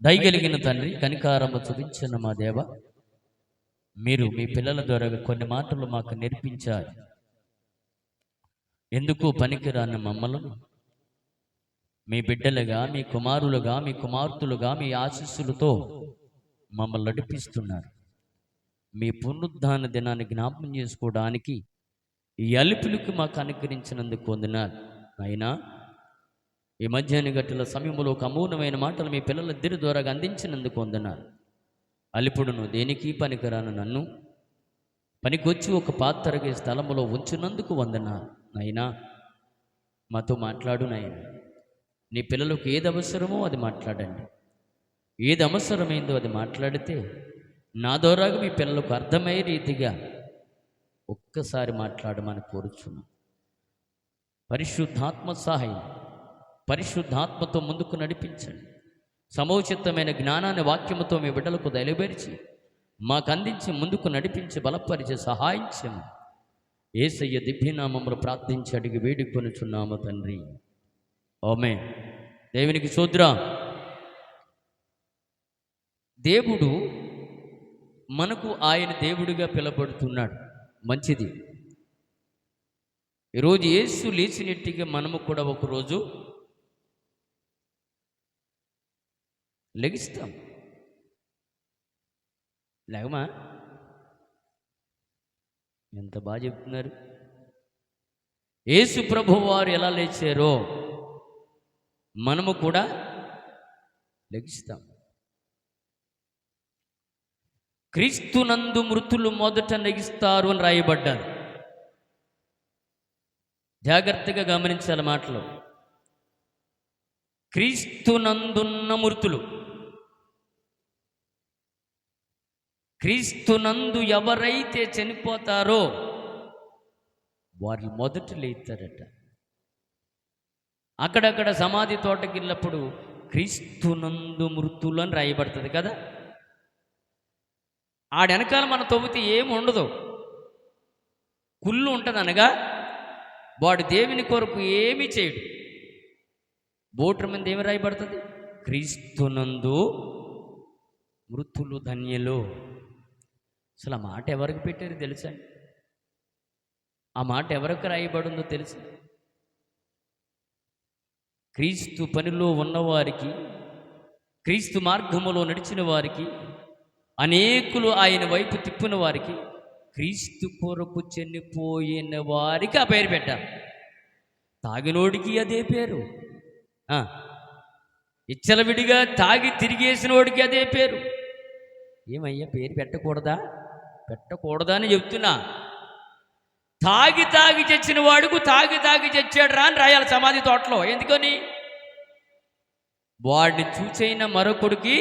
దయగలిగిన తండ్రి, కనికారము చూపించిన మా దేవ, మీరు మీ పిల్లల ద్వారా కొన్ని మాటలు మాకు నేర్పించారు. ఎందుకు పనికిరాని మమ్మలను మీ బిడ్డలుగా, మీ కుమారులుగా, మీ కుమార్తెలుగా, మీ ఆశీస్సులతో మమ్మల్ని నడిపిస్తున్నారు. మీ పునరుద్ధాన దినాన్ని జ్ఞాపకం చేసుకోవడానికి ఈ అలుపులకు మాకు అనుగ్రహించినందుకు వందనాలు. అయినా ఈ మధ్యాహ్న గంటల సమయంలో ఒక అమూల్యమైన మాటలు మీ పిల్లలిద్దరి ద్వారా అందించినందుకు వందనాలు. అలుపుడును దేనికి పనికిరాను నన్ను పనికొచ్చి ఒక పాత్రగా స్థలంలో ఉంచినందుకు వందనాలు. అయినా మాతో మాట్లాడు నాయన. నీ పిల్లలకు ఏది అవసరమో అది మాట్లాడండి. ఏది అవసరమైందో అది మాట్లాడితే నా ద్వారాగా మీ పిల్లలకు అర్థమయ్యే రీతిగా ఒక్కసారి మాట్లాడమని కోరుచున్నాం. పరిశుద్ధాత్మ సహాయం, పరిశుద్ధాత్మతో ముందుకు నడిపించండి. సమోచితమైన జ్ఞానాన్ని వాక్యముతో మీ బిడ్డలకు దయలుబెరిచి మాకు అందించి ముందుకు నడిపించి బలపరిచి సహాయం చేయమని యేసయ్య దివ్యనామములో ప్రార్థించి అడిగి వేడుకొనుచున్నాము తండ్రి. ఆమేన్. దేవునికి స్తోత్రం. దేవుడు మనకు ఆయన దేవుడిగా పిలబడుతున్నాడు. మంచిది. ఈరోజు యేసు లేచినట్టుగా మనము కూడా ఒకరోజు లెగిస్తాం. లేకమా? ఎంత బాగా చెప్తున్నారు. యేసు ప్రభువు వారు ఎలా లేచారో మనము కూడా లెగిస్తాం. క్రీస్తునందు మృతులు మొదట లెగిస్తారు అని రాయబడ్డారు. జాగ్రత్తగా గమనించాలి మాటలు. క్రీస్తునందున్న మృతులు, క్రీస్తునందు ఎవరైతే చనిపోతారో వారు మొదట లేస్తారట. అక్కడక్కడ సమాధి తోటకి వెళ్ళినప్పుడు క్రీస్తునందు మృతులు అని రాయబడుతుంది కదా. ఆడెనకాల మనం తవ్వితే ఏమి ఉండదు, కుళ్ళు ఉంటుంది. అనగా వాడు దేవుని కొరకు ఏమీ చేయడు. బోట్ర మీద ఏమి రాయబడుతుంది? క్రీస్తునందు మృతులు ధన్యులు. అసలు ఆ మాట ఎవరికి పెట్టారు తెలుసా? ఆ మాట ఎవరికి రాయబడిందో తెలుసా? క్రీస్తు పనిలో ఉన్నవారికి, క్రీస్తు మార్గములో నడిచిన వారికి, అనేకులు ఆయన వైపు తిప్పిన వారికి, క్రీస్తు కొరకు చనిపోయిన వారికి ఆ పేరు పెట్టారు. తాగినోడికి అదే పేరు, ఇచ్చలవిడిగా తాగి తిరిగేసిన వాడికి అదే పేరు. ఏమయ్యా పేరు పెట్టకూడదా? పెట్టకూడదా అని చెప్తున్నా. తాగి తాగి చచ్చిన వాడుకు తాగి తాగి చచ్చాడు రా అని రాయాలి సమాధి తోటలో. ఎందుకని? వాడిని చూచైన మరొకడికి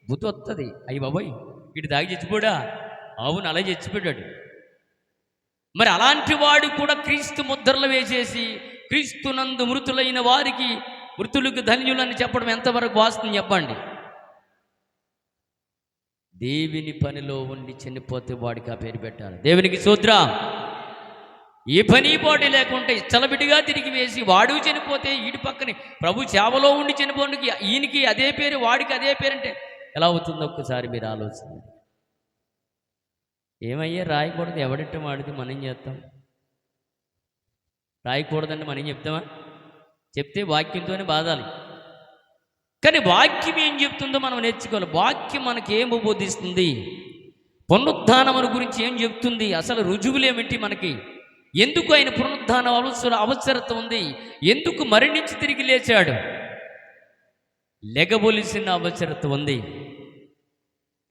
బుద్ధి వస్తుంది. అయ్యి బాబోయ్ వీడు తాగి చచ్చిపోడా? అవును, అలా చచ్చిపోయాడు. మరి అలాంటి వాడు కూడా క్రీస్తు ముద్రలు వేసేసి క్రీస్తునందు మృతులైన వారికి మృతులకు ధన్యులని చెప్పడం ఎంతవరకు వాస్తవం చెప్పండి? దేవుని పనిలో ఉండి చనిపోతే వాడికి ఆ పేరు పెట్టాలి. దేవునికి స్తోత్రం. ఏ పని పోటీ లేకుంటే చలబిడిగా తిరిగి వేసి వాడు చనిపోతే ఈడి పక్కనే ప్రభు సేవలో ఉండి చనిపోనికి ఈయనకి అదే పేరు, వాడికి అదే పేరు అంటే ఎలా అవుతుందో ఒక్కసారి మీరు ఆలోచన. ఏమయ్యా రాయకూడదు, ఎవడిట్ట వాడితే మనం చేస్తాం. రాయకూడదండి మనం చెప్తామా? చెప్తే వాక్యంతోనే బాధాలి. కానీ వాక్యం ఏం చెప్తుందో మనం నేర్చుకోవాలి. వాక్యం మనకి ఏం బోధిస్తుంది? పునరుద్ధానముల గురించి ఏం చెప్తుంది? అసలు రుజువులు ఏమిటి మనకి? ఎందుకు ఆయన పునరుద్ధాన అవసరత ఉంది? ఎందుకు మరణించి తిరిగి లేచాడు? లెగబొలిసిన అవసరత ఉంది.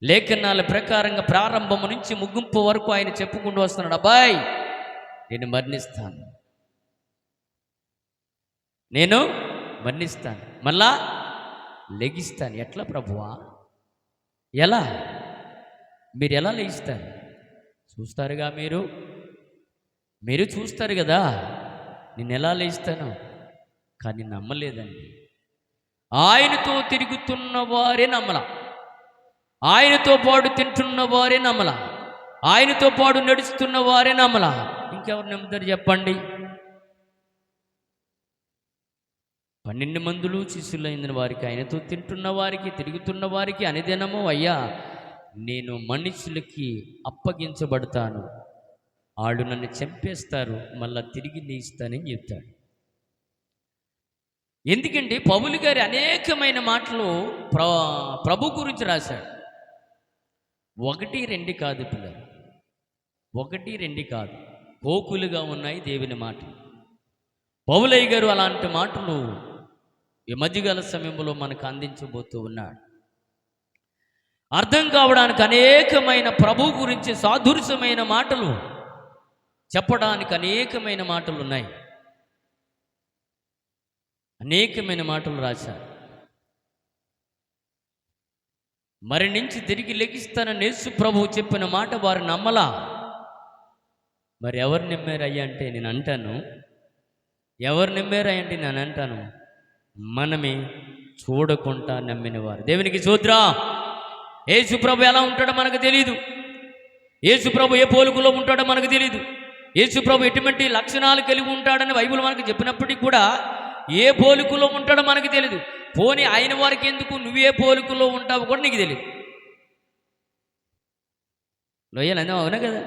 లేఖనాల ప్రకారంగా ప్రారంభం నుంచి ముగింపు వరకు ఆయన చెప్పుకుంటూ వస్తున్నాడు, అబ్బాయి నేను మరణిస్తాను, నేను మరణిస్తాను, మళ్ళా లెగిస్తాను. ఎట్లా ప్రభువా? ఎలా? మీరు ఎలా లెగిస్తారు? చూస్తారుగా, మీరు చూస్తారు కదా నేను ఎలా లేస్తాను. కానీ నమ్మలేదండి. ఆయనతో తిరుగుతున్న వారే నమ్మలా, ఆయనతో పాటు తింటున్న వారే నమ్మలా, ఆయనతో పాటు నడుస్తున్న వారే నమ్మలా. ఇంకెవరు నమ్ముతారు చెప్పండి? 12 మందులు శిష్యులైన వారికి, ఆయనతో తింటున్న వారికి, తిరుగుతున్న వారికి అనుదినము, అయ్యా నేను మనుషులకి అప్పగించబడతాను, వాళ్ళు నన్ను చంపేస్తారు, మళ్ళా తిరిగి నీస్తానని చెప్తాడు. ఎందుకంటే పౌలు గారి అనేకమైన మాటలు ప్రభు గురించి రాశాడు. 1, 2 కాదు పిల్లలు, 1, 2 కాదు, పోకులుగా ఉన్నాయి దేవుని మాటలు. పౌలయ్య గారు అలాంటి మాటలు ఈ మధ్యకాల సమయంలో మనకు అందించబోతూ ఉన్నాడు. అర్థం కావడానికి అనేకమైన ప్రభు గురించి సాదృశ్యమైన మాటలు చెప్పడానికి అనేకమైన మాటలు ఉన్నాయి, అనేకమైన మాటలు రాశారు. మరణించి తిరిగి లెగిస్తానని యేసు ప్రభువు చెప్పిన మాట వారు నమ్మలా. మరి ఎవరు నమ్మారయ్యా అంటే నేను అంటాను, ఎవరు నమ్మారయ్యా అంటే నేను అంటాను, మనమే చూడకుండా నమ్మినవారు. దేవునికి స్తోత్రం. యేసు ప్రభు ఎలా ఉంటాడో మనకు తెలియదు, యేసు ప్రభు ఏ పోలికలో ఉంటాడో మనకు తెలియదు, యేసు ప్రభు ఎటువంటి లక్షణాలు కలిగి ఉంటాడని బైబిల్ మనకు చెప్పినప్పటికీ కూడా ఏ పోలికలో ఉంటాడో మనకు తెలియదు. పోనీ ఆయన వారికి ఎందుకు, నువ్వే పోలికలో ఉంటావు కూడా నీకు తెలియదు. లోయలు అనే అవునా కదా,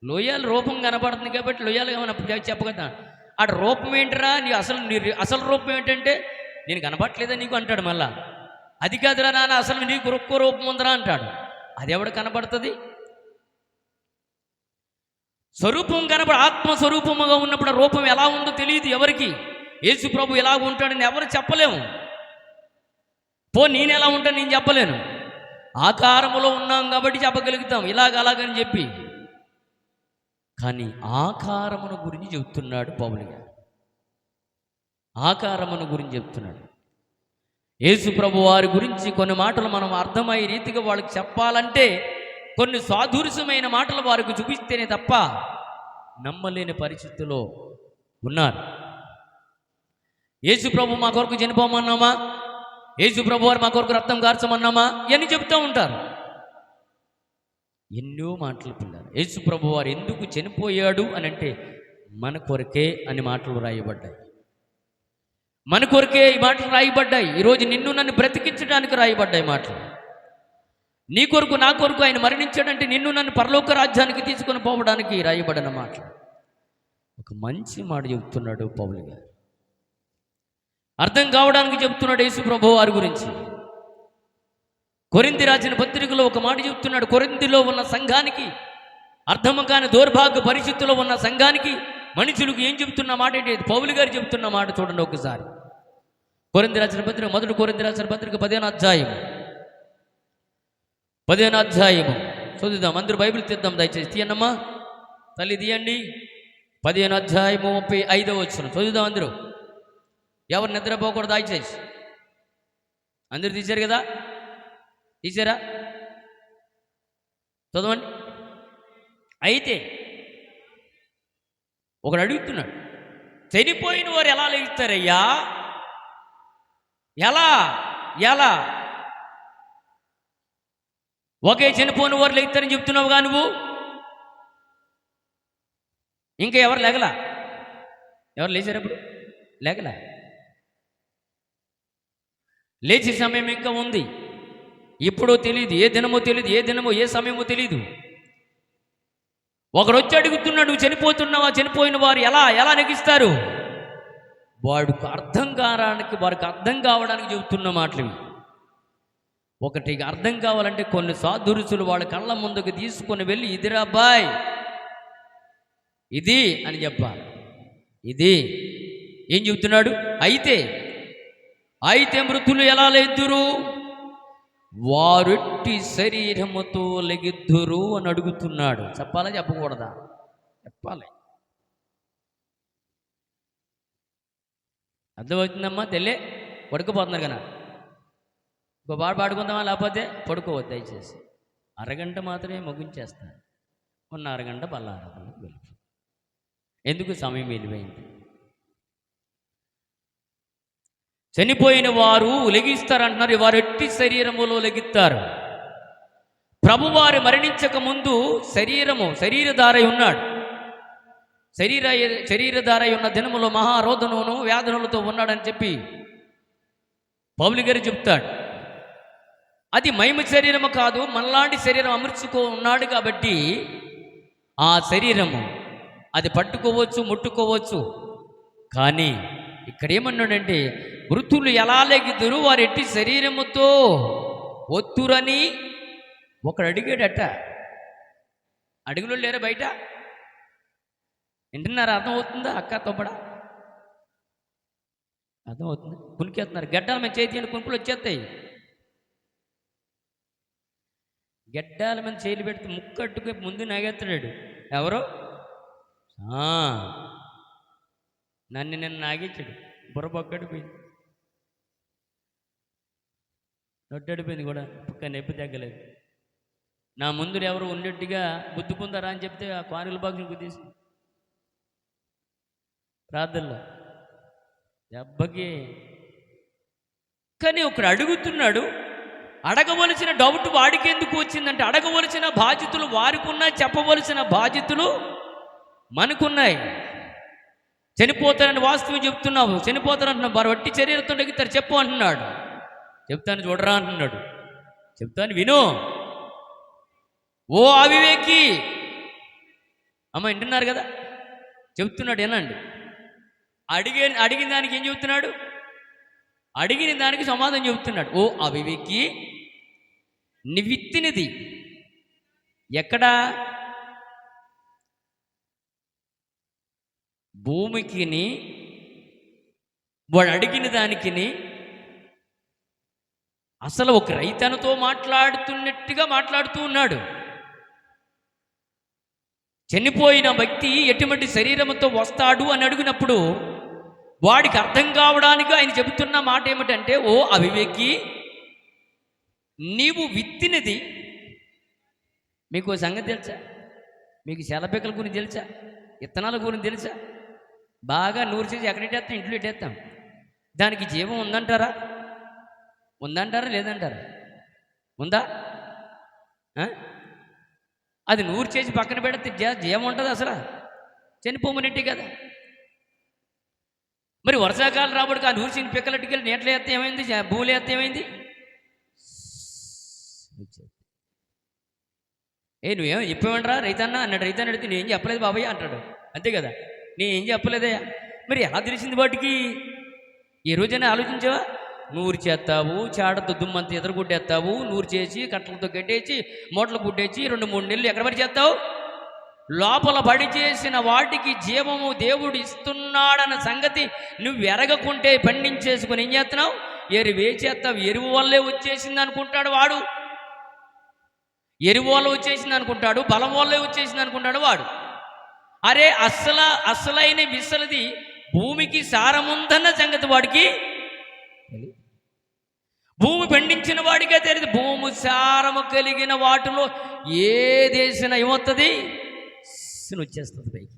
లోయల రూపం కనపడుతుంది కాబట్టి లోయలు ఏమన్నా చెప్పగలుగుతా. ఆ రూపం ఏంటరా, నీ అసలు రూపం ఏంటంటే నేను కనపడలేదా నీకు అంటాడు. మళ్ళా అది కాదురా నాన్న, అసలు నీకు ఒక్క రూపం ఉందరా అంటాడు. అది ఎవడు కనపడుతుంది? స్వరూపం ఆత్మస్వరూపముగా ఉన్నప్పుడు రూపం ఎలా ఉందో తెలియదు ఎవరికి. యేసు ప్రభు ఎలా ఉంటాడని ఎవరు చెప్పలేము. నేను ఎలా ఉంటాను నేను చెప్పలేను. ఆకారములో ఉన్నాం కాబట్టి చెప్పగలుగుతాం అలాగని చెప్పి. కానీ ఆకారమును గురించి చెప్తున్నాడు పౌలు గారు, ఆకారమును గురించి చెప్తున్నాడు. యేసు ప్రభు వారి గురించి కొన్ని మాటలు మనం అర్థమయ్యే రీతిగా వాళ్ళకి చెప్పాలంటే కొన్ని సాదృశ్యమైన మాటలు వారికి చూపిస్తేనే తప్ప నమ్మలేని పరిస్థితిలో ఉన్నారు. యేసు ప్రభు మా కొరకు చనిపోమన్నామా, యేసు ప్రభు వారు మా కొరకు రక్తం కార్చమన్నామా ఇవన్నీ చెప్తూ ఉంటారు. ఎన్నో మాటలు పిల్లలు. యేసు ప్రభు వారు ఎందుకు చనిపోయాడు అని అంటే మన కొరకే అని మాటలు రాయబడ్డాయి, మన కొరకే ఈ మాటలు రాయబడ్డాయి. ఈరోజు నిన్ను నన్ను బ్రతికించడానికి రాయబడ్డాయి మాటలు. నీ కొరకు నా కొరకు ఆయన మరణించాడంటే నిన్ను నన్ను పరలోక రాజ్యానికి తీసుకొని పోవడానికి రాయబడిన మాటలు. ఒక మంచి మాట చెబుతున్నాడు పౌలు గారు, అర్థం కావడానికి చెబుతున్నాడు యేసు ప్రభు వారి గురించి. కొరింథీ రాసిన పత్రికలో ఒక మాట చెబుతున్నాడు. కొరింథీలో ఉన్న సంఘానికి, అర్థం కాని దౌర్భాగ్య పరిస్థితుల్లో ఉన్న సంఘానికి, మనుషులకు ఏం చెబుతున్న మాట ఏంటి? పౌలు గారు చెబుతున్న మాట చూడండి ఒకసారి. కొరింథీ రాసిన పత్రిక, 1 కొరింథీ రాసిన పత్రిక 15వ అధ్యాయము చదువుదాం. అందరూ బైబిల్ తీద్దాం దయచేసి. తీయన్నమ్మా తల్లి, తీయండి. 15వ అధ్యాయము 35వ వచనం చదువుదాం అందరూ. ఎవరు నిద్రపోకూడదు దయచేసి. అందరూ తీశారు కదా, తీశారా? చదవండి. అయితే ఒకడు అడుగుతున్నాడు, చనిపోయిన వారు ఎలా లేస్తారయ్యా? ఎలా ఎలా ఒకే చనిపోయిన వారు లేస్తారని చెప్తున్నావుగా నువ్వు, ఇంకా ఎవరు లేగలా? ఎవరు లేచారు? అప్పుడు లేగలా. లేచే సమయం ఇంకా ఉంది. ఇప్పుడో తెలియదు, ఏ దినమో తెలియదు, ఏ దినమో ఏ సమయమో తెలియదు. ఒకడు వచ్చి అడుగుతున్నాడు, నువ్వు చనిపోతున్నావా? చనిపోయిన వారు ఎలా ఎలా నెగిస్తారు? వాడికి వారికి అర్థం కావడానికి చెబుతున్న మాటలు ఇవి. ఒకటి అర్థం కావాలంటే కొన్ని సాధురుసులు వాళ్ళ కళ్ళ ముందుకు తీసుకొని వెళ్ళి, ఇదిరా బాయ్, ఇది అని చెప్పాలి. ఇది ఏం చెబుతున్నాడు? అయితే మృతులు ఎలా లేద్దురు? వారెట్టి శరీరముతో లెగిద్దురు అని అడుగుతున్నాడు. చెప్పాలా చెప్పకూడదా? చెప్పాలి. అర్థమవుతుందమ్మా? తెల్లే పడుకోపోతున్నారు కదా, ఇంకో పాట పాడుకుందామా? లేకపోతే పడుకోవద్దు దయచేసి. అరగంట మాత్రమే ముగించేస్తాను, ఉన్న అరగంట బల్లారాధనకు వెళ్ళి. ఎందుకు? సమయం వెళ్ళిపోయింది. చనిపోయిన వారు లెగిస్తారంటున్నారు. వారు ఎట్టి శరీరములో లెగిస్తారు. ప్రభువారు మరణించక ముందు శరీరధారై ఉన్నాడు. శరీరధారై ఉన్న దినములో మహారోదనమును వ్యాధులతో ఉన్నాడని చెప్పి పౌలు గారు చెప్తాడు. అది మహిమ శరీరము కాదు, మనలాంటి శరీరం అమర్చుకో ఉన్నాడు కాబట్టి ఆ శరీరము అది పట్టుకోవచ్చు, ముట్టుకోవచ్చు. కానీ ఇక్కడ ఏమన్నాడంటే, మృతులు ఎలా లెగిదురు వారు ఎట్టి శరీరముతో ఒత్తురని ఒకడు అడిగాడట. అడుగులో లేరా బయట? వింటున్నారా? అర్థమవుతుందా అక్క తొప్పడా? అర్థమవుతుంది. కునికేస్తున్నారు. గడ్డాల మీద చేతి అని కునుకులు వచ్చేస్తాయి. గడ్డాల మీద చేతులు పెడితే ముక్కట్టుకు ముందు నాగెత్తాడు ఎవరో. నన్ను నిన్న నాగించాడు. బుర్రబొక్కడిపోయింది, నొట్టడిపోయింది కూడా, పక్క నొప్పి తగ్గలేదు. నా ముందు ఎవరు ఉన్నట్టుగా గుద్దుకుందారా అని చెప్తే ఆ కానుల బాక్స్ని గుద్దేసి ప్రార్థనలో దెబ్బకి. కానీ ఒకడు అడుగుతున్నాడు. అడగవలసిన డౌట్ వాడికి ఎందుకు వచ్చిందంటే, అడగవలసిన బాధ్యతలు వారికి ఉన్నాయి, చెప్పవలసిన బాధ్యతలు మనకున్నాయి. చనిపోతారని వాస్తవం చెప్తున్నావు, చనిపోతారంటున్నావు. వారు వట్టి శరీరంతో ఎగుతారు చెప్పు అంటున్నాడు. చెప్తాను చూడరా అంటున్నాడు. చెప్తాను విను. ఓ అవివేకి, అమ్మ వింటున్నారు కదా, చెప్తున్నాడు వినండి. అడిగిన దానికి ఏం చెబుతున్నాడు? అడిగిన దానికి సమాధానం చెబుతున్నాడు. ఓ అవివేకి, నివిత్తినది ఎక్కడా? భూమికిని, వాడు అడిగిన దానికిని. అసలు ఒక రైతనతో మాట్లాడుతున్నట్టుగా మాట్లాడుతూ ఉన్నాడు. చనిపోయిన వ్యక్తి ఎటువంటి శరీరంతో వస్తాడు అని అడిగినప్పుడు వాడికి అర్థం కావడానికి ఆయన చెబుతున్న మాట ఏమిటంటే, ఓ అవివేకి, నీవు విత్తినది. మీకు సంగతి తెలుసా? మీకు శలపికల గురించి తెలుసా? విత్తనాల గురించి తెలుసా? బాగా నూరు చేసి ఎక్కడెట్టేస్తాం? ఇంట్లో ఎట్టేస్తాం. దానికి జీవం ఉందంటారా? ఉందంటారా లేదంటారా? ఉందా? అది నూరు చేసి పక్కన పెడితే జీవం ఉంటుంది అసలు? చనిపోమనేట్టే కదా. మరి వర్షాకాలం రాబడికి ఆ నూరు చేసి పిక్కలట్టుకెళ్ళి నీటలు వేస్తే ఏమైంది? భూములు వేస్తే ఏమైంది? నువ్వేమో చెప్పేమంటారా రైతన్న అన్నాడు. రైతన్న అడిగితే నేను ఏం చెప్పలేదు బాబయ్య అంటాడు. అంతే కదా, నేను ఏం చెప్పలేదయ్యా. మరి ఎలా తెలిసింది వాటికి? ఏ రోజైనా ఆలోచించావా? నూరు చేస్తావు, చాడతో దుమ్మంతా ఎదురు గుడ్డేస్తావు, నూరు చేసి కట్టలతో గట్టేసి మూటలు గుడ్డేసి 2-3 నెలలు ఎక్కడ పడి చేస్తావు? లోపల బడి చేసిన వాటికి జీవము దేవుడు ఇస్తున్నాడన్న సంగతి నువ్వు ఎరగకుంటే పండించేసుకుని ఏం చేస్తున్నావు? ఎరువు వేసేస్తావు. ఎరువు వల్లే వచ్చేసింది అనుకుంటాడు వాడు. ఎరువు వల్ల వచ్చేసింది అనుకుంటాడు, బలం వల్లే వచ్చేసింది అనుకుంటాడు వాడు. అరే అసలైన విసలది భూమికి సారముందన్న సంగతి వాడికి, భూమి పండించిన వాడికే తెలియదు. భూమి సారము కలిగిన వాటిలో ఏదేసిన ఏమవుతుంది? వచ్చేస్తుంది పైకి.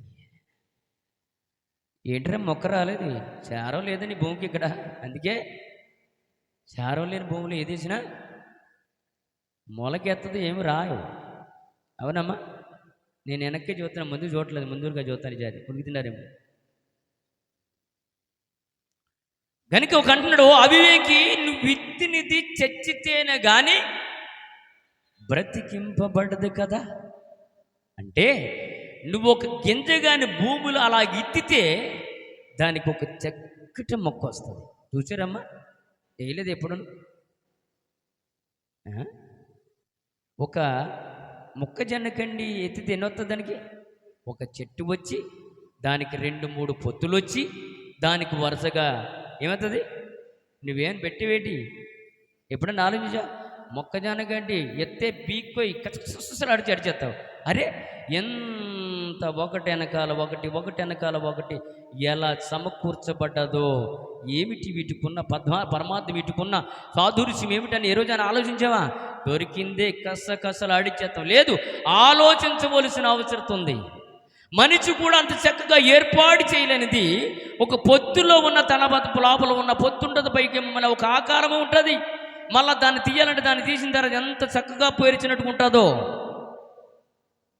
ఏంటరా మొక్క రాలేదు, సారం లేదని భూమికి ఇక్కడ. అందుకే సారం లేని భూమిలో ఏదేసినా మొలకెత్తది, ఏమి రావు. అవునమ్మా? నేను వెనక్కి చూస్తున్నాను, ముందు చూడట్లేదు, ముందుగా చూస్తాను. జాతి ఉనికితున్నారేమో. కనుక ఒక అంటున్నాడు, అవివేకి, నువ్వు విత్తినిది చచ్చితేనే కానీ బ్రతికింపబడదు కదా. అంటే నువ్వు ఒక గింజ కానీ భూములు అలా ఇత్తితే దానికి ఒక చక్కటి మొక్క వస్తుంది. చూసారమ్మా? వేయలేదు ఎప్పుడు? ఒక మొక్కజొన్న కండి ఎత్తితే ఎన్నొస్తుంది దానికి? ఒక చెట్టు వచ్చి దానికి 2-3 పొత్తులు వచ్చి దానికి వరుసగా ఏమవుతుంది? నువ్వేం పెట్టివేటి ఎప్పుడన్నా ఆలోచించా? మొక్కజొన్న గడ్డి ఎత్తే పీక్కోయి కసలు అడిచేస్తావు. అరే ఎంత ఒకటి వెనకాల ఒకటి ఎలా సమకూర్చబడ్డదో, ఏమిటి వీటికున్న పరమాత్మ వీటికున్న సాధుర్యం ఏమిటని ఏ రోజైనా ఆలోచించావా? దొరికిందే కసలు ఆడిచేస్తాం. లేదు, ఆలోచించవలసిన అవసరం ఉంది. మనిషి కూడా అంత చక్కగా ఏర్పాటు చేయలేనిది ఒక పొత్తులో ఉన్న తన లోపల ఉన్న పొత్తు ఉంటుంది, పైకి మళ్ళీ ఒక ఆకారం ఉంటుంది. మళ్ళీ దాన్ని తీయాలంటే దాన్ని తీసిన తర్వాత ఎంత చక్కగా పేర్చినట్టుగా ఉంటుందో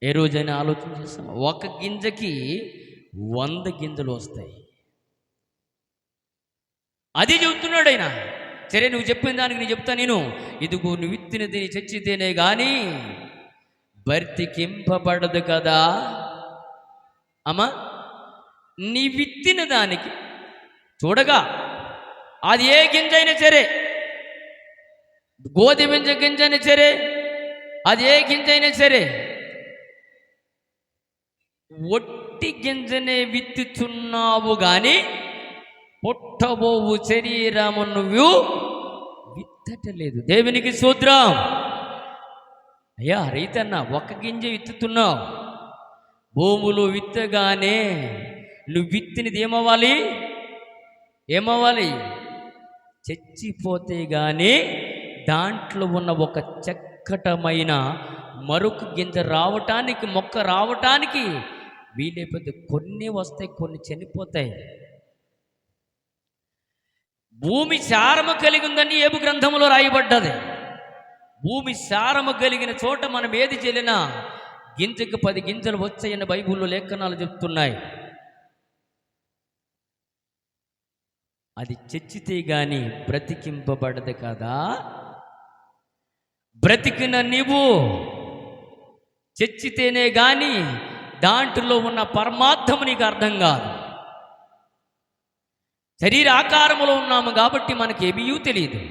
ఏ రోజైనా ఆలోచన చేస్తాం. ఒక గింజకి 100 గింజలు వస్తాయి. అది చెబుతున్నాడు ఆయన. సరే, నువ్వు చెప్పిన దానికి నేను చెప్తా. నేను ఇదిగో నువ్వు విత్తినది చచ్చితేనే కానీ బ్రతికింపబడదు కదా. అమ్మా, నీ విత్తిన దానికి చూడగా అది ఏ గింజైనా సరే, గోధుమ గింజైనా సరే, అది ఏ గింజైనా సరే, ఒట్టి గింజనే విత్తుచున్నావు గాని పుట్టబోవు శరీరము నువ్వు విత్తటలేదు. దేవునికి స్తోత్రం. అయ్యా రైతన్న, ఒక్క గింజ విత్తుతున్నావు. భూములు విత్తగానే నువ్వు విత్తినది ఏమవ్వాలి? చచ్చిపోతే గాని దాంట్లో ఉన్న ఒక చక్కటమైన మరొక గింజ రావటానికి, మొక్క రావటానికి వీలైపోతే కొన్ని వస్తాయి, కొన్ని చనిపోతాయి. భూమి సారము కలిగి ఉందని ఏబు గ్రంథంలో రాయబడ్డది. భూమి సారము కలిగిన చోట మనం ఏది చెల్లినా గింజకు 10 గింజలు వచ్చాయని బైబిల్లో లేఖనాలు చెప్తున్నాయి. అది చచ్చితే గాని బ్రతికింపబడదు కదా. బ్రతికిన నీవు చచ్చితేనే గాని దాంట్లో ఉన్న పరమార్థము నీకు అర్థం కాదు. శరీర ఆకారములో ఉన్నాము కాబట్టి మనకి ఏమీ తెలియదు.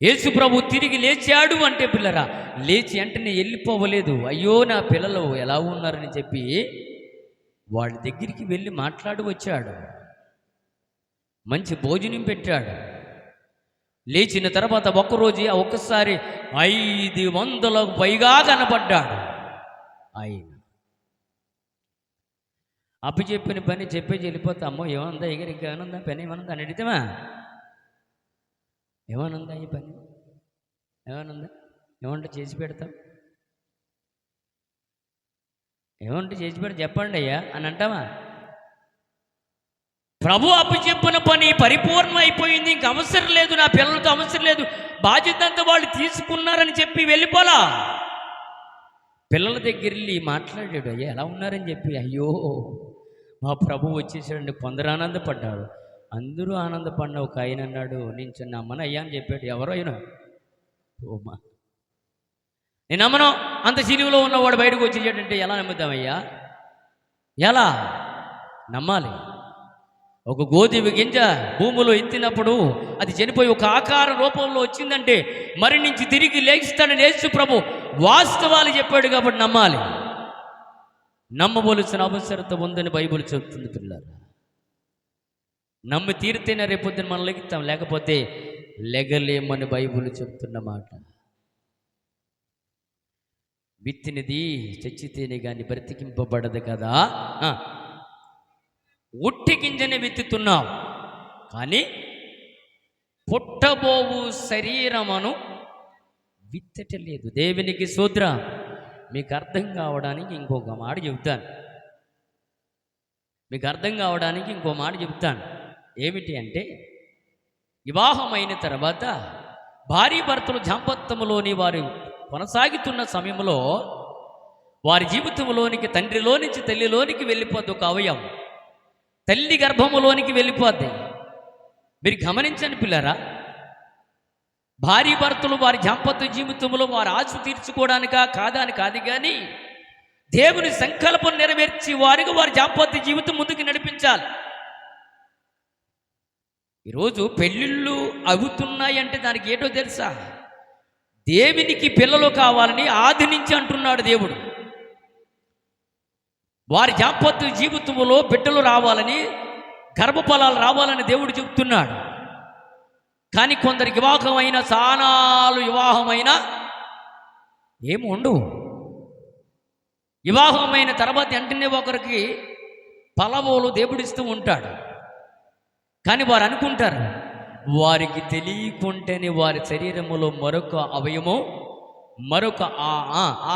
యేసు ప్రభు తిరిగి లేచాడు అంటే పిల్లరా, లేచి వెంటనే వెళ్ళిపోవలేదు. అయ్యో నా పిల్లలు ఎలా ఉన్నారని చెప్పి వాళ్ళ దగ్గరికి వెళ్ళి మాట్లాడి వచ్చాడు. మంచి భోజనం పెట్టాడు. లేచిన తర్వాత ఒక్కసారి 500లకు పైగా కనపడ్డాడు. ఆయన అప్పు చెప్పిన పని చెప్పేసి వెళ్ళిపోతా. అమ్మో ఏమనుందా ఎగిరి, ఇంకేమనుందా పని, ఏమనుందా అని అడిగితేమా, ఏమనుందా ఈ పని, ఏమనుందా, ఏమంటే చేసి పెడతాం, ఏమంటే చేసి పెడతా చెప్పండి అయ్యా అని అంటావా? ప్రభు అప్పు చెప్పిన పని పరిపూర్ణం అయిపోయింది, ఇంక అవసరం లేదు, నా పిల్లలతో అవసరం లేదు, బాధ్యత అంతా వాళ్ళు తీసుకున్నారని చెప్పి వెళ్ళిపోలా. పిల్లల దగ్గర వెళ్ళి మాట్లాడాడు. అయ్యా ఎలా ఉన్నారని చెప్పి, అయ్యో మా ప్రభు వచ్చేసాడండి. కొందరు ఆనందపడ్డాడు. అందరూ ఆనందపడిన ఒక ఆయన అన్నాడు, నేను చిన్న అమ్మను అయ్యా అని చెప్పాడు. ఎవరో అయినా ఓమా, నేను అమ్మను, అంత సిలువలో ఉన్నవాడు బయటకు వచ్చేసాడంటే ఎలా నమ్ముతామయ్యా? ఎలా నమ్మాలి? ఒక గోధుమ గింజ భూమిలో ఎత్తినప్పుడు అది చనిపోయి ఒక ఆకార రూపంలో వచ్చిందంటే మరి నుంచి తిరిగి లేస్తాడని యేసు ప్రభు వాస్తవాలు చెప్పాడు కాబట్టి నమ్మాలి. నమ్మవలసిన అవసరత ఉందని బైబిల్ చెబుతుంది పిల్లలు. నమ్మి తీరితేనే రేపొద్దున మనం లెగుతాం, లేకపోతే లెగలేమని బైబిల్ చెప్తున్న మాట. విత్తినది చచ్చితేనే కానీ బ్రతికింపబడదు కదా. ఒట్టి గింజనే విత్తుతున్నావు కానీ పుట్టబోవు శరీరమును విత్తటలేదు. దేవునికి స్తోత్రం. మీకు అర్థం కావడానికి ఇంకొక మాట చెబుతాను. ఏమిటి అంటే, వివాహమైన తర్వాత భార్య భర్తలు దాంపత్యములోని వారు కొనసాగుతున్న సమయంలో వారి జీవితంలోనికి తండ్రిలో నుంచి తల్లిలోనికి వెళ్ళిపోద్ది ఒక అవయవం. తల్లి గర్భములోనికి వెళ్ళిపోద్ది. మీరు గమనించండి పిల్లరా, భార్య భర్తలు వారి దాంపత్య జీవితంలో వారి ఆశ తీర్చుకోవడానికా కాదా అని కాదు, కానీ దేవుని సంకల్పం నెరవేర్చి వారికి వారి దాంపత్య జీవితం ముందుకు నడిపించాలి. ఈరోజు పెళ్ళిళ్ళు అవుతున్నాయంటే దానికి ఏంటో తెలుసా? దేవునికి పిల్లలు కావాలని ఆది నుంచి అంటున్నాడు దేవుడు. వారి దాంపత్య జీవితంలో బిడ్డలు రావాలని, గర్భఫలాలు రావాలని దేవుడు చెబుతున్నాడు. కానీ కొందరికి వివాహమైన సానాలు వివాహమైన ఏమి ఉండవు. వివాహమైన తర్వాత వెంటనే ఒకరికి ఫలములు దేవుడిస్తూ ఉంటాడు. కానీ వారు అనుకుంటారు, వారికి తెలియకుంటేనే వారి శరీరములో మరొక అవయము, మరొక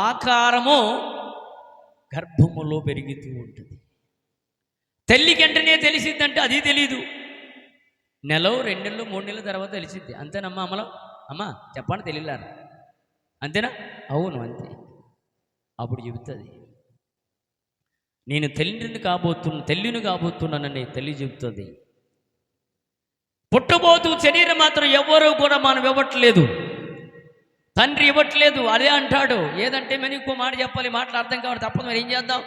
ఆకారము గర్భములో పెరుగుతూ ఉంటుంది. తల్లికి వెంటనే తెలిసిద్దంటే అది తెలీదు. 1 నెల 2 నెలలు 3 నెలల తర్వాత తెలిసిద్ది. అంతేనమ్మా? అమ్మ చెప్పండి తెలియలేరు, అంతేనా? అవును అంతే. అప్పుడు చెబుతుంది. నేను తల్లిని కాబోతున్నానని తల్లి చెబుతుంది. పుట్టబోతూ శరీరం మాత్రం ఎవరు కూడా మనం ఇవ్వట్లేదు, తండ్రి ఇవ్వట్లేదు. అదే అంటాడు. ఏదంటే మరి ఇంకో మాట చెప్పాలి, మాటలు అర్థం కావాలి, తప్పదు. మరి ఏం చేద్దాం?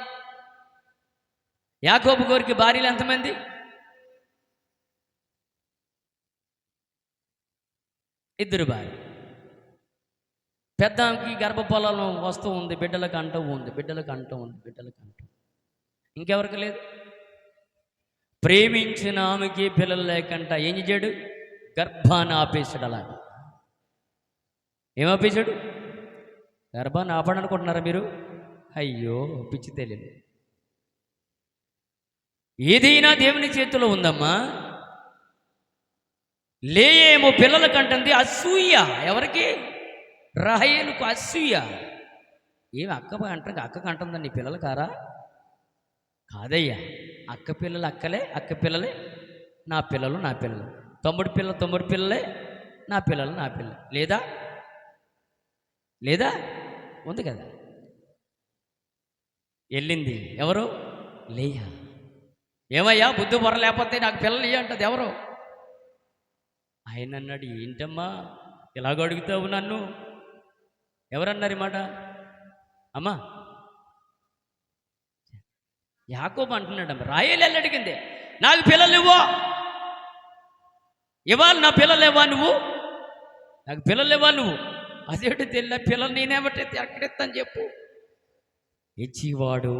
యాకోబు గారికి భార్యలు ఎంతమంది? ఇద్దరు భార్య. పెద్దానికి గర్భఫలం వస్తూ ఉంది, బిడ్డలకు అంటూ ఉంది. ఇంకెవరికి లేదు. ప్రేమించిన ఆమెకి పిల్లలు లేకంట ఏం చేశాడు? గర్భాన్ని ఆపేశాడు. అలాగా ఏమాపేశాడు? గర్భాన్ని ఆపడనుకుంటున్నారా మీరు? అయ్యో, పిచ్చి తెలియదు. ఏదైనా దేవుని చేతిలో ఉందమ్మా. లేయేమో పిల్లల కంటుంది అసూయ. ఎవరికి? రాహేలుకు అసూయ. ఏమి అక్కకు అంటుందండి, పిల్లలు కారా? కాదయ్యా, అక్క పిల్లలు అక్కలే, అక్క పిల్లలే నా పిల్లలు, తమ్ముడి పిల్లలే నా పిల్లలు. లేదా ఉంది కదా. వెళ్ళింది ఎవరు? లేయా. ఏమయ్యా బుద్ధి పొర లేకపోతే నాకు పిల్లలు ఇయ్య అంటది. ఎవరు? ఆయన అన్నాడు, ఏంటమ్మా ఇలాగ అడుగుతావు నన్ను? ఎవరన్నారు ఈ మాట? అమ్మా యాకోబు అంటున్నాడమ్మా. రాహేలు అడిగింది, నాకు పిల్లలు ఇవ్వాలి, నా పిల్లలు ఇవ్వా నువ్వు, నాకు పిల్లలు ఇవ్వాలి నువ్వు. అదేంటి తెల్ల పిల్లలు నేనేమంటే ఎక్కడెత్తని చెప్పు. ఇచ్చివాడు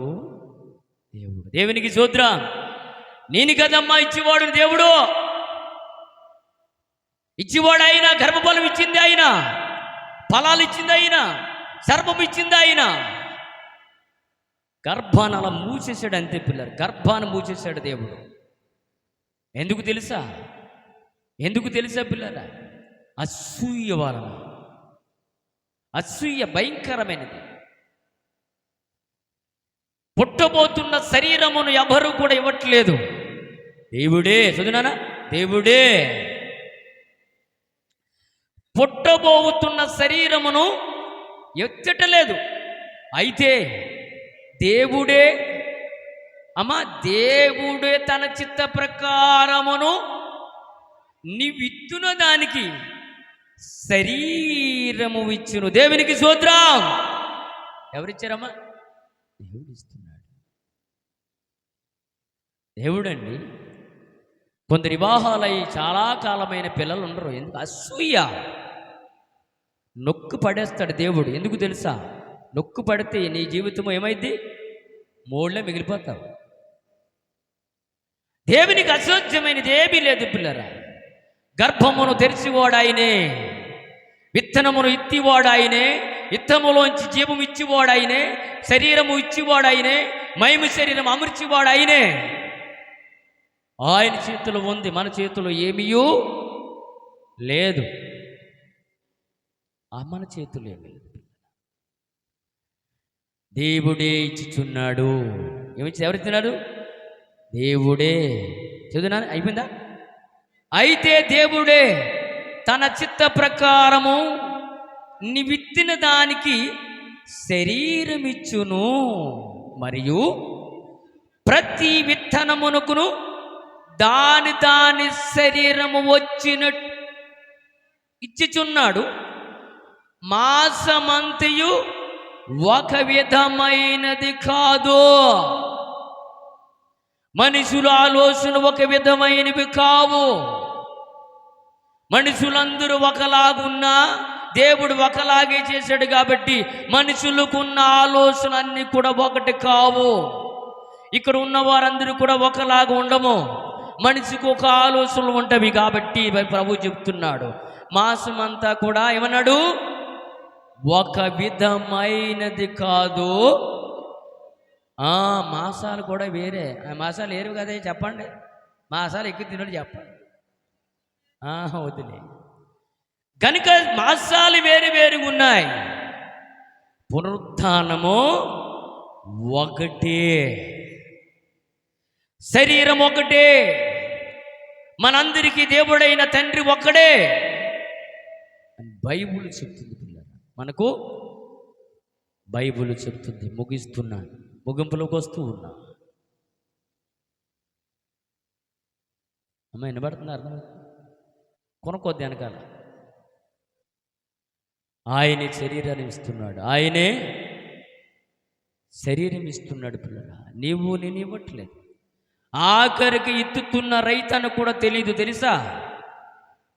దేవుడు. దేవునికి స్తోత్రం. నేను కదమ్మా ఇచ్చివాడు దేవుడు. ఇచ్చివాడు ఆయన, గర్భఫలం ఇచ్చింది ఆయన, ఫలాలు ఇచ్చింది ఆయన, సర్పం ఇచ్చింది ఆయన. గర్భాన్ని అలా మూసేశాడు అంతే పిల్లలు. గర్భాన్ని మూసేశాడు దేవుడు. ఎందుకు తెలుసా పిల్లరా? అసూయ వలన. అసూయ భయంకరమైనది. పుట్టబోతున్న శరీరమును ఎవరు కూడా ఇవ్వట్లేదు, దేవుడే. చదువునానా? దేవుడే పుట్టబోతున్న శరీరమును ఎత్తటలేదు. అయితే దేవుడే తన చిత్త ప్రకారమును నీవిత్తున దానికి శరీరము ఇచ్చును. దేవునికి స్తోత్రం. ఎవరిచ్చారమ్మా? దేవుడు ఇస్తున్నాడు. దేవుడండి. కొందరు వివాహాలై చాలా కాలమైన పిల్లలు ఉండరు. ఎందుకు? అసూయ. నొక్కు పడేస్తాడు దేవుడు. ఎందుకు తెలుసా? నొక్కు పడితే నీ జీవితం ఏమైంది? మూళ్ళే మిగిలిపోతావు. దేవునికి అసాధ్యమైనది ఏమీ లేదు పిల్లరా. గర్భమును తెరిచివాడాయనే, విత్తనమును ఇత్తివాడాయనే, విత్తములోంచి జీవం ఇచ్చివాడాయనే, శరీరము ఇచ్చివాడాయనే, మహిమ శరీరం అమర్చివాడాయనే. ఆయన చేతిలో ఉంది, మన చేతిలో ఏమీయూ లేదు. మన చేతులు ఏమీ లేదు. దేవుడే ఇచ్చుచున్నాడు. ఎవరిస్తున్నాడు? దేవుడే. చదువునా? అయిపోయిందా? అయితే దేవుడే తన చిత్త ప్రకారము విత్తిన దానికి శరీరమిచ్చును, మరియు ప్రతి విత్తనమునకును దాని శరీరము వచ్చినట్టు ఇచ్చిచున్నాడు. మాసమంతయు ఒక విధమైనది కాదు. మనుషుల ఆలోచన ఒక విధమైనవి కావు. మనుషులందరూ ఒకలాగున్నా దేవుడు ఒకలాగే చేశాడు కాబట్టి మనుషులకున్న ఆలోచన అన్నీ కూడా ఒకటి కావు. ఇక్కడ ఉన్న వారందరూ కూడా ఒకలాగా ఉండము. మనిషికి ఒక ఆలోచనలు ఉంటవి కాబట్టి ప్రభు చెప్తున్నాడు, మాసం అంతా కూడా ఏమన్నాడు? ఒక విధమైనది కాదు. మాసాలు కూడా వేరే. మాసాలు ఏరు కదా, చెప్పండి. మాసాలు ఎక్కువ తినడు చెప్పండి. వదిలే. కనుక మాసాలు వేరు వేరుగా ఉన్నాయి. పునరుత్థానము ఒకటే, శరీరం ఒకటే, మనందరికీ దేవుడైన తండ్రి ఒక్కడే అని బైబుల్ చెప్తుంది పిల్లలు. మనకు బైబుల్ చెప్తుంది. ముగిస్తున్నాను. ముగింపులోకి వస్తూ ఉన్నా. అమ్మ వినబడుతుంది, అర్థం కొనుక్కోద్ది వెనకాల. ఆయనే శరీరాన్ని ఇస్తున్నాడు, ఆయనే శరీరం ఇస్తున్నాడు. పిల్లరా, నీవు నేను ఇవ్వట్లేదు. ఆఖరికి ఎత్తుతున్న రైతను కూడా తెలియదు, తెలుసా?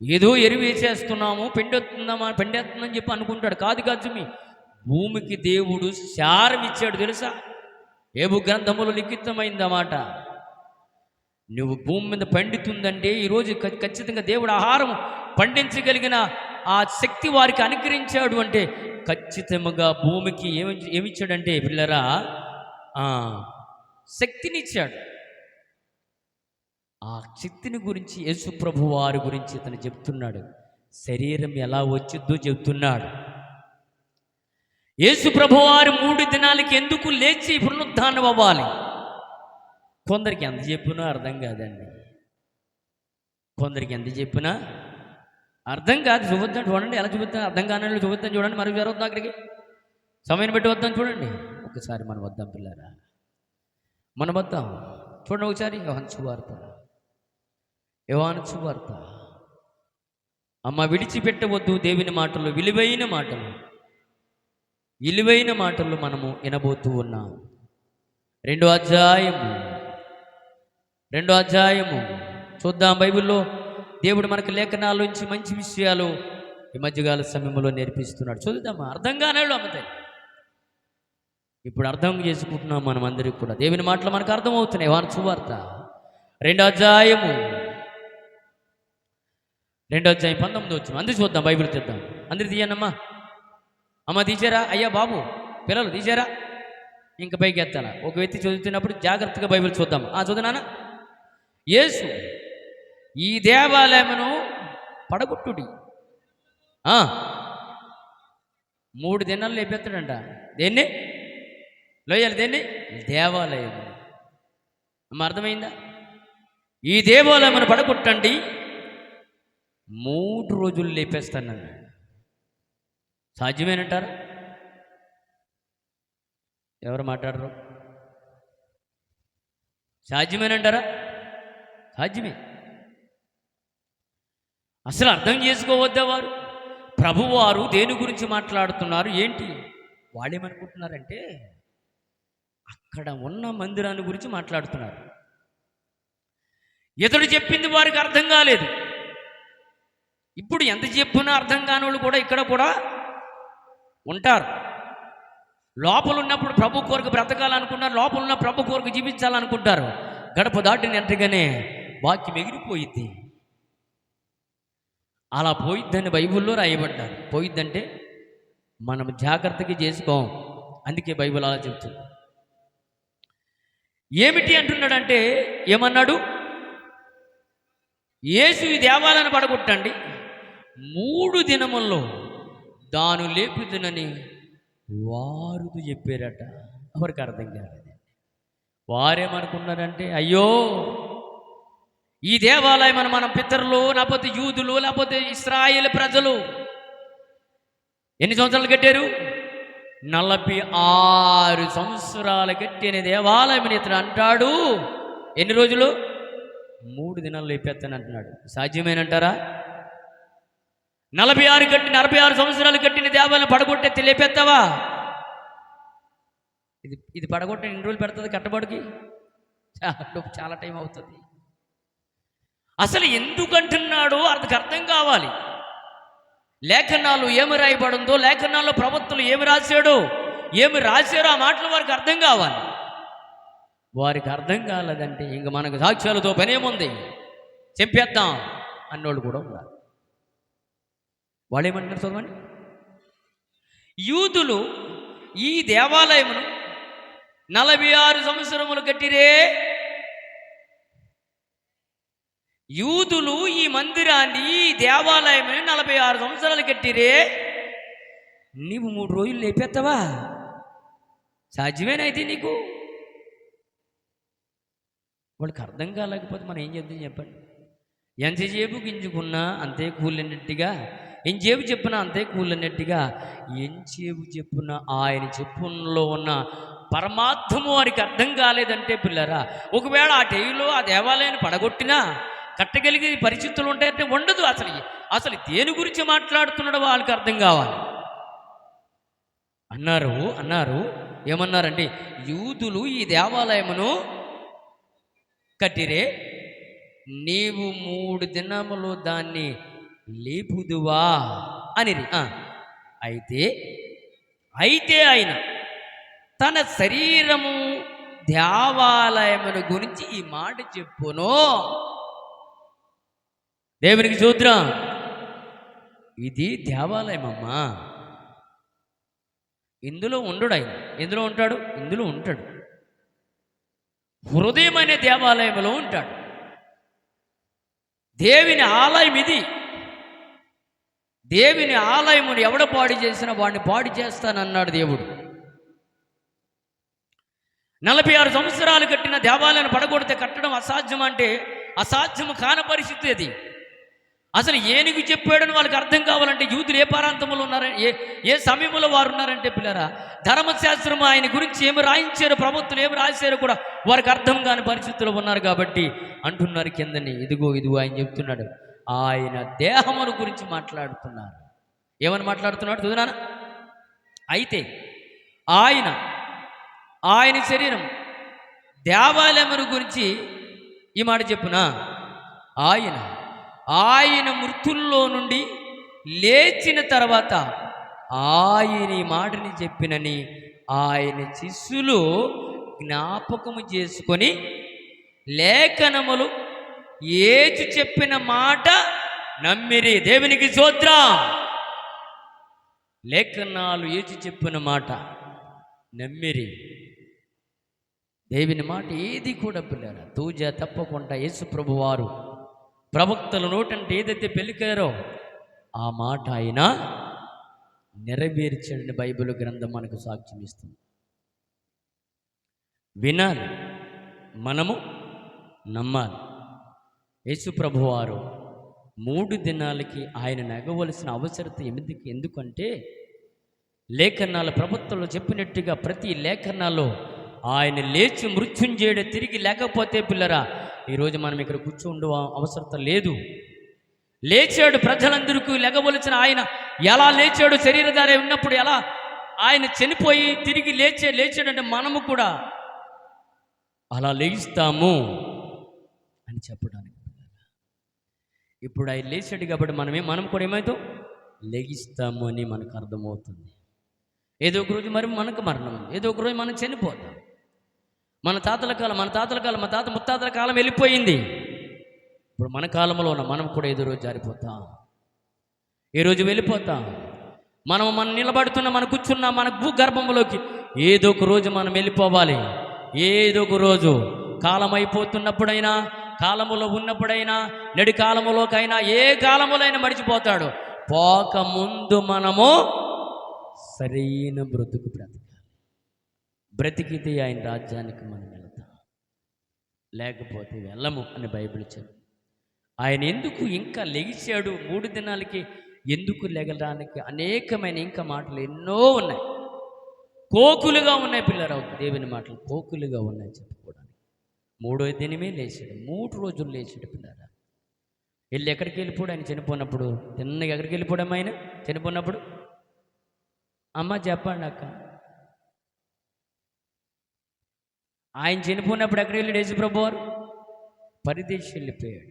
ఏదో ఎరువు వేసేస్తున్నాము, పెండెత్తుందని చెప్పి అనుకుంటాడు. కాదు కాదు, మీ భూమికి దేవుడు సారం ఇచ్చాడు, తెలుసా? ఏబు గ్రంథములో లిఖితమైందన్నమాట. నువ్వు భూమి మీద పండుతుందంటే ఈరోజు ఖచ్చితంగా దేవుడు ఆహారం పండించగలిగిన ఆ శక్తి వారికి అనుగ్రహించాడు అంటే ఖచ్చితంగా భూమికి ఏమిచ్చాడంటే పిల్లరా, శక్తినిచ్చాడు. ఆ శక్తిని గురించి యేసు ప్రభు వారి గురించి ఇతను చెప్తున్నాడు. శరీరం ఎలా వచ్చిద్దో చెప్తున్నాడు. యేసు ప్రభు వారు 3 దినాలకి ఎందుకు లేచి పునరుద్ధానం అవ్వాలి? కొందరికి ఎంత చెప్పినా అర్థం కాదండి. కొందరికి ఎంత చెప్పినా అర్థం కాదు. చూద్దాం చూడండి, ఎలా చూపిద్దాం, అర్థం కాని చూపిద్దాం చూడండి. మరి వేరే వద్దాం, అక్కడికి సమయం పెట్టి వద్దాం చూడండి. ఒకసారి మనం వద్దాం పిల్లరా, మనం వద్దాం చూడండి ఒకసారి. యోహాను సువార్త అమ్మ, విడిచిపెట్టవద్దు దేవుని మాటలు, విలువైన మాటలు మనము వినబోతూ ఉన్నాం. 2వ అధ్యాయము చూద్దాం. బైబిల్లో దేవుడు మనకు లేఖనాల నుంచి మంచి విషయాలు ఈ మధ్యకాల సమయంలో నేర్పిస్తున్నాడు. చూద్దామా? అర్థం కానాడు అమ్మతే. ఇప్పుడు అర్థం చేసుకుంటున్నాం మనం అందరికీ కూడా. దేవుని మాటలు మనకు అర్థమవుతున్నాయి. యోహాను సువార్త 2వ అధ్యాయము 19 అందరూ చూద్దాం, బైబిల్ తెద్దాం. అందరు తీయనమ్మా. అమ్మ తీసారా? అయ్యా బాబు పిల్లలు తీసారా? ఇంకా పైకి ఎత్తాలా? ఒక వ్యక్తి చదువుతున్నప్పుడు జాగ్రత్తగా బైబిల్ చూద్దాం. చూద్దానా? యేసు ఈ దేవాలయమును పడగొట్టుడి 3 దినాలు లేపెత్తాడంట. దేన్ని లోయాలి? దేన్ని? దేవాలయం. అమ్మ అర్థమైందా? ఈ దేవాలయమును పడగొట్టండి, 3 రోజులు లేపేస్తానన్నాడు. సాధ్యమేనంటారా? ఎవరు మాట్లాడరు? సాధ్యమేనంటారా? సాధ్యమే. అసలు అర్థం చేసుకోవద్దా వారు? ప్రభువారు దేని గురించి మాట్లాడుతున్నారు ఏంటి? వాళ్ళేమనుకుంటున్నారంటే అక్కడ ఉన్న మందిరాన్ని గురించి మాట్లాడుతున్నారు. ఇతడు చెప్పింది వారికి అర్థం కాలేదు. ఇప్పుడు ఎంత చెప్పినా అర్థం కాని వాళ్ళు కూడా ఇక్కడ కూడా ఉంటారు. లోపల ఉన్నప్పుడు ప్రభు కొరకు బ్రతకాలనుకుంటారు, లోపల ఉన్న ప్రభు కొరకు జీవించాలనుకుంటారు. గడప దాటిన వెంటనే వాక్యం ఎగిరిపోయిద్ది. అలా పోయిద్దని బైబిల్లో రాయబడ్డారు. పోయిద్దంటే మనం జాగ్రత్తగా చేసుకోం. అందుకే బైబిల్ అలా చెబుతుంది. ఏమిటి అంటున్నాడంటే, ఏమన్నాడు? యేసు ఈ దేవాలయాన్ని పడగొట్టండి, 3 దినముల్లో దాను లేపుదునని వారు చెప్పారట. ఎవరికి అర్థం కాలేదు. వారేమనుకున్నారంటే, అయ్యో ఈ దేవాలయం మనం పితరులు, లేకపోతే యూదులు, లేకపోతే ఇశ్రాయేలు ప్రజలు ఎన్ని సంవత్సరాలు కట్టారు? 46 సంవత్సరాలు కట్టిన దేవాలయం ఇతను అంటాడు ఎన్ని రోజులు? 3 దినాలు లేపేస్తాను అంటున్నాడు. సాధ్యమేనంటారా? 46 సంవత్సరాలు కట్టిన దేవాలయం పడగొట్టేస్తే లేపేస్తావా? ఇది పడగొట్టే ఎన్ని రోజులు పెడుతుంది కట్టబడికి? చాలా టైం అవుతుంది. అసలు ఎందుకంటున్నాడో అర్థం కావాలి. లేఖనాలు ఏమి రాయబడిందో, లేఖనాల్లో ప్రవక్తలు ఏమి రాశాడో, ఏమి రాశారో ఆ మాటలు వారికి అర్థం కావాలి. వారికి అర్థం కాలేదంటే ఇంక మనకు సాక్ష్యాలతో పనేముంది, చెప్పేద్దాం అన్నోళ్ళు కూడా ఉన్నారు. వాళ్ళు ఏమంటారు చదవండి. యూదులు ఈ దేవాలయమును 46 సంవత్సరములు కట్టిరే. యూదులు ఈ మందిరాన్ని, ఈ దేవాలయముని 46 సంవత్సరాలు కట్టిరే. నీవు 3 రోజులు లేపేస్తావా? సాధ్యమేనైతే నీకు? వాళ్ళకి అర్థం కాలేకపోతే మనం ఏం చేద్దాం చెప్పండి? ఎంతసేపు గింజుకున్నా అంతే కూలన్నట్టుగా, ఎంతసేపు చెప్పినా అంతే కూలన్నట్టుగా, ఎంతసేపు చెప్పినా ఆయన చెప్పుల్లో ఉన్న పరమార్థము వారికి అర్థం కాలేదంటే పిల్లరా, ఒకవేళ ఆ టైంలో ఆ దేవాలయాన్ని పడగొట్టినా కట్టగలిగే పరిస్థితులు ఉంటాయంటే ఉండదు. అసలు దేని గురించి మాట్లాడుతున్నాడో వాళ్ళకి అర్థం కావాలి. అన్నారు ఏమన్నారంటే, యూదులు ఈ దేవాలయమును కట్టిరే, నీవు 3 దినములు దాన్ని లేపుదువా అనిరి. అయితే ఆయన తన శరీరము దేవాలయమును గురించి ఈ మాట చెప్పును. దేవునికి స్తోత్రం. ఇది దేవాలయమమ్మా. ఇందులో ఉండడు ఆయన. ఎందులో ఉంటాడు? ఇందులో ఉంటాడు. హృదయం అనే దేవాలయంలో ఉంటాడు. దేవుని ఆలయం ఇది. దేవుని ఆలయమును ఎవడ పాడు చేసినా వాడిని పాడు చేస్తానన్నాడు దేవుడు. 46 సంవత్సరాలు కట్టిన దేవాలయాన్ని పడగొడితే కట్టడం అసాధ్యం అంటే అసాధ్యము కాని పరిస్థితి అది. అసలు ఏనుగు చెప్పాడని వాళ్ళకి అర్థం కావాలంటే యూదులు ఏ ప్రాంతంలో ఉన్నారని ఏ సమయంలో వారు ఉన్నారంటే పిల్లరా, ధర్మశాస్త్రం ఆయన గురించి ఏమి రాయించారో, ప్రభుత్వం ఏమి రాశారో కూడా వారికి అర్థం కాని పరిస్థితుల్లో ఉన్నారు. కాబట్టి అంటున్నారు కిందని, ఇదిగో ఆయన చెప్తున్నాడు, ఆయన దేహమును గురించి మాట్లాడుతున్నారు. ఏమని మాట్లాడుతున్నాడు చూడనా? అయితే ఆయన శరీరం దేవాలయమును గురించి ఈ మాట చెప్పునా, ఆయన మృతుల్లో నుండి లేచిన తర్వాత ఆయన ఈ మాటని చెప్పినని ఆయన శిష్యులు జ్ఞాపకము చేసుకొని లేఖనములు యేసు చెప్పిన మాట నమ్మిరి. దేవునికి స్తోత్రం. లేఖనాలు యేసు చెప్పిన మాట నమ్మిరి. దేవుని మాట ఏది కూడా పిల్లరా తూజా తప్పకుండా యేసు ప్రభువారు ప్రవక్తల నోటంటే ఏదైతే పలికారో ఆ మాట ఆయన నెరవేర్చండి. బైబిల్ గ్రంథం మనకు సాక్ష్యం ఇస్తుంది. వినాలి, మనము నమ్మాలి. యేసు ప్రభువారు 3 దినాలకి ఆయన నగవలసిన అవసరత ఎందుకంటే లేఖనాల ప్రభుత్వంలో చెప్పినట్టుగా ప్రతి లేఖనాల్లో ఆయన లేచి మృత్యుంజయుడు తిరిగి లేకపోతే పిల్లరా ఈరోజు మనం ఇక్కడ కూర్చుండే అవసరత లేదు. లేచాడు, ప్రజలందరికీ లెగవలసిన ఆయన ఎలా లేచాడు, శరీరధారి ఉన్నప్పుడు ఎలా ఆయన చనిపోయి తిరిగి లేచాడంటే మనము కూడా అలా లేస్తాము అని చెప్పడానికి. ఇప్పుడు ఆయన లేచాడు కాబట్టి మనం కూడా ఏమవుతాం? లెగిస్తాము అని మనకు అర్థమవుతుంది. ఏదో ఒక రోజు మరి మనకు మరణం, ఏదో ఒక రోజు మనం చనిపోతాం. మన తాతల కాలం మా తాత ముత్తాతల కాలం వెళ్ళిపోయింది. ఇప్పుడు మన కాలంలో ఉన్న మనం కూడా ఏదో రోజు జారిపోతాం, ఏ రోజు వెళ్ళిపోతాం. మనం నిలబడుతున్నా, మనం కూర్చున్నా, మన భూగర్భంలోకి ఏదో ఒక రోజు మనం వెళ్ళిపోవాలి. ఏదో ఒక రోజు కాలం అయిపోతున్నప్పుడైనా, కాలములో ఉన్నప్పుడైనా, నడి కాలములోకైనా, ఏ కాలములైనా మడిచిపోతాడు. పోక ముందు మనము సరైన బ్రతుకు బ్రతికితే ఆయన రాజ్యానికి మనం వెళ్తాం, లేకపోతే వెళ్ళము అని బైబిల్ చెప్పి. ఆయన ఎందుకు ఇంకా లెగిశాడు 3 దినాలకి, ఎందుకు లెగడానికి అనేకమైన ఇంకా మాటలు ఎన్నో ఉన్నాయి. కోకులుగా ఉన్నాయి పిల్లరా, దేవుని మాటలు కోకులుగా ఉన్నాయి చెప్పుకోవడానికి. 3వ దినమే లేచాడు, 3 రోజులు లేచాడు పిల్లరా. ఎక్కడికి వెళ్ళిపోడు ఆయన చనిపోయినప్పుడు? తిన్నగా ఎక్కడికి వెళ్ళిపోవడం ఆయన చనిపోయినప్పుడు? అమ్మ చెప్పండి అక్క, ఆయన చనిపోయినప్పుడు ఎక్కడికి వెళ్ళాడు యేసు ప్రభువారు? పరదేశం వెళ్ళిపోయాడు.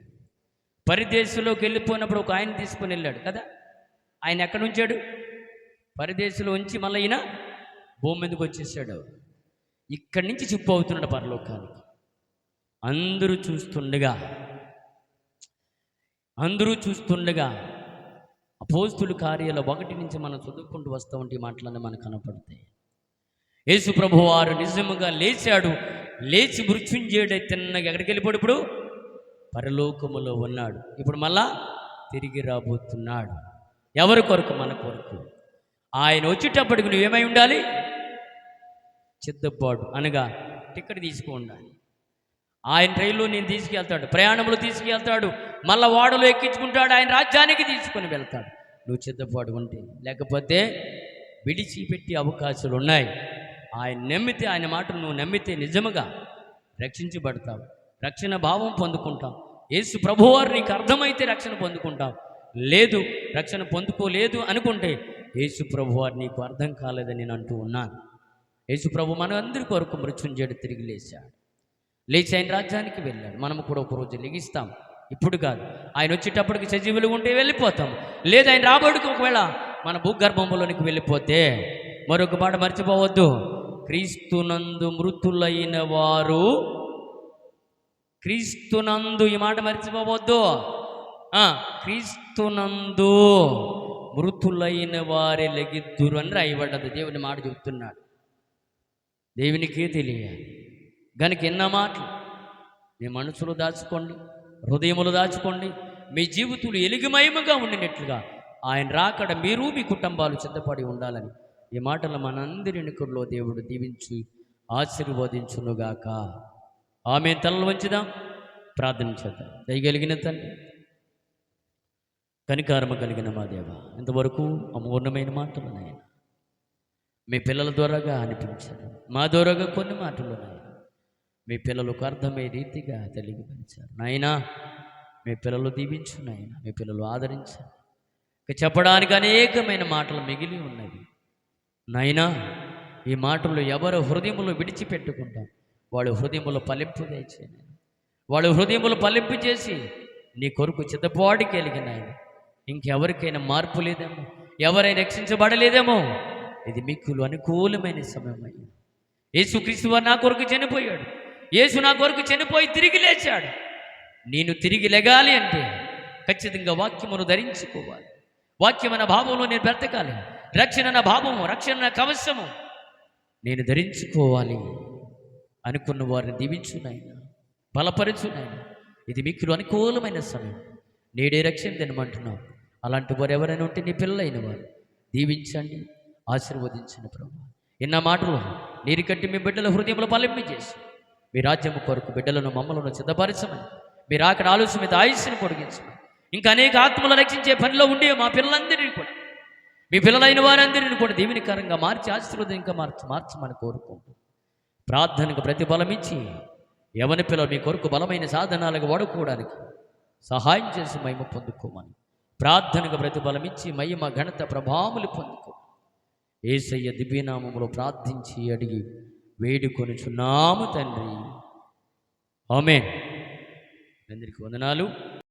పరదేశంలోకి వెళ్ళిపోయినప్పుడు ఒక ఆయన తీసుకొని వెళ్ళాడు కదా. ఆయన ఎక్కడ ఉంచాడు? పరదేశంలో ఉంచి మళ్ళీ ఈయన భూమి మీదకి వచ్చేసాడు. ఇక్కడి నుంచి చిప్పు అవుతున్నాడు పరలోకానికి. అందరూ చూస్తుండగా అపోస్తుల కార్యాల 1 నుంచి మనం చదువుకుంటూ వస్తూ ఉంటే మాటలన్నీ మనకు కనపడతాయి. యేసు ప్రభువారు నిజముగా లేచాడు. లేచి మృత్యుంజయుడై తిన్నగా ఎక్కడికి వెళ్ళిపోయాడు? ఇప్పుడు పరలోకములో ఉన్నాడు. ఇప్పుడు మళ్ళా తిరిగి రాబోతున్నాడు. ఎవరి కొరకు? మన కొరకు. ఆయన వచ్చేటప్పటికి నువ్వేమై ఉండాలి? సిద్ధపాటు, అనగా టికెట్ తీసుకు ఉండాలి. ఆయన ట్రైన్లో నేను తీసుకెళ్తాడు, ప్రయాణంలో తీసుకెళ్తాడు, మళ్ళా వాడలో ఎక్కించుకుంటాడు, ఆయన రాజ్యానికి తీసుకొని వెళ్తాడు. నువ్వు సిద్ధపాటు ఉంటే, లేకపోతే విడిచిపెట్టే అవకాశాలు ఉన్నాయి. ఆయన నమ్మితే, ఆయన మాటను నువ్వు నమ్మితే నిజముగా రక్షించబడతావు, రక్షణ భావం పొందుకుంటావు. యేసు ప్రభువారు నీకు అర్థమైతే రక్షణ పొందుకుంటావు. లేదు, రక్షణ పొందుకోలేదు అనుకుంటే యేసు ప్రభువారు నీకు అర్థం కాలేదని నేను అంటూ ఉన్నాను. యేసు ప్రభు మన అందరి కొరకు మృత్యుంజయుడు తిరిగి లేచాడు. లేచి ఆయన రాజ్యానికి వెళ్ళాడు. మనము కూడా ఒకరోజు లెగిస్తాం. ఇప్పుడు కాదు, ఆయన వచ్చేటప్పటికి సజీవులు ఉంటే వెళ్ళిపోతాం. లేదా ఆయన రాబోడికి ఒకవేళ మన భూగర్భంలోనికి వెళ్ళిపోతే మరొక మాట మర్చిపోవద్దు, క్రీస్తునందు మృతులైన వారు, క్రీస్తునందు, ఈ మాట మర్చిపోవద్దు, క్రీస్తునందు మృతులైన వారే లెగిద్దురు అని రాయబడ్డది. దేవుని మాట చెబుతున్నాడు. దేవునికే తెలియాలి గనుక ఎన్న మాటలు మీ మనసులో దాచుకోండి, హృదయములు దాచుకోండి. మీ జీవితాలు ఎలుగుమయముగా ఉండినట్లుగా ఆయన రాకడ మీరు మీ కుటుంబాలు సిద్ధపడి ఉండాలని ఈ మాటలు మనందరి ఎన్నికల్లో దేవుడు దీవించి ఆశీర్వదించునుగాక. ఆమె తలలు వంచుదాం, ప్రార్థన చేద్దాం. దయగలిగిన తండ్రి, కనికారమ కలిగిన మా దేవ, ఇంతవరకు అమూర్ణమైన మాటలు నాయన మీ పిల్లల ద్వారాగా అనిపించారు. మా ద్వారాగా కొన్ని మాటలు నాయన మీ పిల్లలకు అర్థమయ్యే రీతిగా తెలియపరిచారు. నాయనా మీ పిల్లలు దీవించు నాయన, మీ పిల్లలు ఆదరించారు. ఇక చెప్పడానికి అనేకమైన మాటలు మిగిలి ఉన్నవి నాయనా. ఈ మాటలు ఎవరు హృదయములు విడిచిపెట్టుకుంటాం వాడు హృదయములు పలింపు చేయండి. వాడు హృదయములు పలింపు చేసి నీ కొరకు చిత్తపాటు కలిగిన ఆయన ఇంకెవరికైనా మార్పు లేదేమో, ఎవరైనా రక్షించబడలేదేమో. ఇది మీకు అనుకూలమైన సమయం అయ్యింది. యేసుక్రీస్తు వారు నా కొరకు చనిపోయాడు. యేసు నా కొరకు చనిపోయి తిరిగి లేచాడు. నేను తిరిగి లెగాలి అంటే ఖచ్చితంగా వాక్యమును ధరించుకోవాలి. వాక్యమైన భావంలో నేను బ్రతకాలి. రక్షణ నా భావము, రక్షణ నా కవచము నేను ధరించుకోవాలి అనుకున్న వారిని దీవించునైనా, బలపరచునైనా. ఇది మీకు అనుకూలమైన సమయం. నేడే రక్షణ తినమంటున్నావు. అలాంటి వారు ఎవరైనా ఉంటే నీ పిల్లలైన వారు దీవించండి, ఆశీర్వదించండి ప్రభు. ఎన్న మాటలు నీరు కట్టి మీ బిడ్డల హృదయంలో పలింపు చేసి మీ రాజ్యము కొరకు బిడ్డలను మమ్మలను సిద్ధపరచమని, మీరు అక్కడ ఆలోచన మీద ఆయుష్ను పొడిగించమని, ఇంకా అనేక ఆత్మలు రక్షించే పనిలో ఉండే మా పిల్లలందరినీ కూడా, మీ పిల్లలైన వారందరినీ కూడా దీవెనకరంగా మార్చి ఆశీర్వాదంగా మార్చమని కోరుకుంటూ ప్రార్థనకు ప్రతిఫలం ఇచ్చి యవన పిల్లలు మీ కొరకు బలమైన సాధనాలుగా వాడుకోవడానికి సహాయం చేసి మహిమ పొందుకోమని ప్రార్థనకు ప్రతిఫలం ఇచ్చి మహిమ ఘనత ప్రభావములు పొందుకో యేసయ్య దివ్యనామములో ప్రార్థించి అడిగి వేడుకొనుచున్నాము తండ్రి. ఆమేన్. అందరికీ వందనాలు.